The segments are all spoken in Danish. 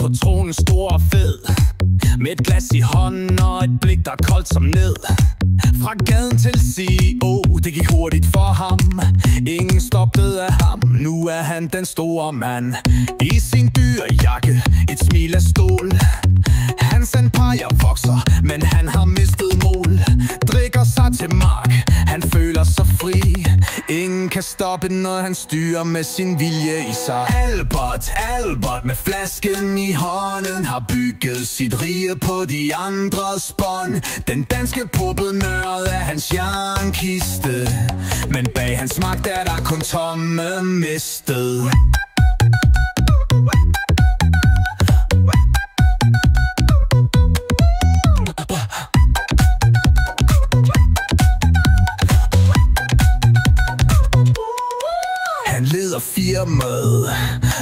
på tronen stor og fed, med et glas i hånden og et blik der er koldt som ned. Fra gaden til CEO, det gik hurtigt for ham. Ingen stoppede af ham, nu er han den store mand. I sin dyre jakke, et smil af stål. Hans empire vokser, men han har mistet mål. Drikker sig til mark, han føler sig fri. Ingen kan stoppe, når han styrer med sin vilje i sig. Albert med flasken i hånden har bygget sit rige på de andres bånd. Den danske poppenørd er hans jernkiste, men bag hans magt er der kun tomme mistet. Han leder firmaet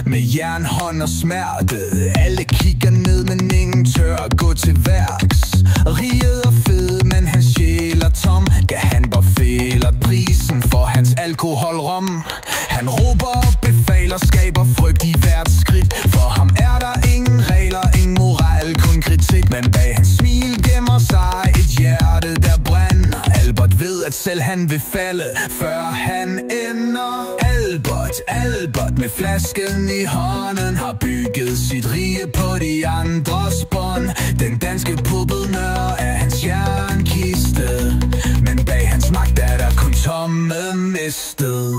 med jernhånd og smerte. Alle kigger ned, men ingen tør at gå til værks. Riget er fed, men hans sjæl er tom. Kan han bare fælder prisen for hans alkoholrom. Han råber og befaler, skaber frygt i hvert skridt. For ham er der ingen regler, ingen moral, kun kritik. Men bag hans smil gemmer sig et hjerte, der brænder. Albert ved, at selv han vil falde, før han ender. Albert med flasken i hånden har bygget sit rige på de andres bånd. Den danske poppenørd er hans jernkiste, men bag hans magt er der kun tomme mistet.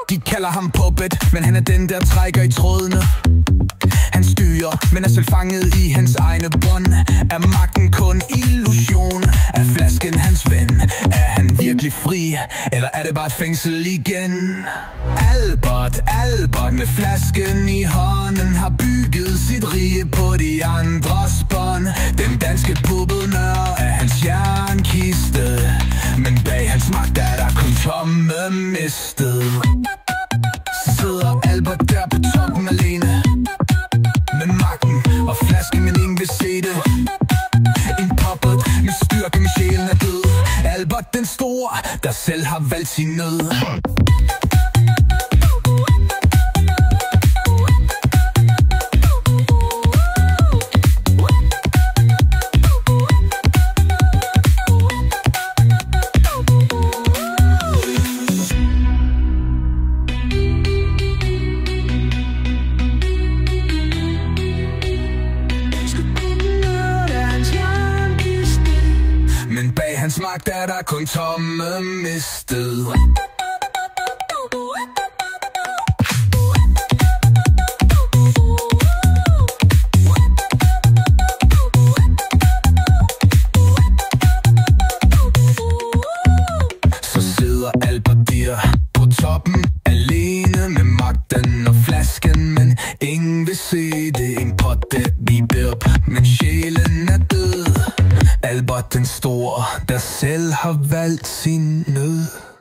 De kalder ham puppet, men han er den der trækker i trådene. Han styrer, men er selv fanget i hans egne bånd. Er magten kun illusion? Er flasken hans ven? Er han virkelig fri? Eller er det bare et fængsel igen? Albert med flasken i hånden har bygget sit rige på de andres bånd. Den danske poppenørd er hans jernkiste, men bag hans magt er der kun tomme mistet. Sidder Albert der på toppen alene, med magten og flasken, men ingen vil se det. En puppet med styrke, men sjælen er død. Albert den store, der selv har valgt sin nød. Men bag hans magt er der kun tomme mistet. Så sidder Albert der på toppen alene med magten og flasken, men ingen vil se det. En potte bip, men sjælen er død. Albert den store, der selv har valgt sin nød.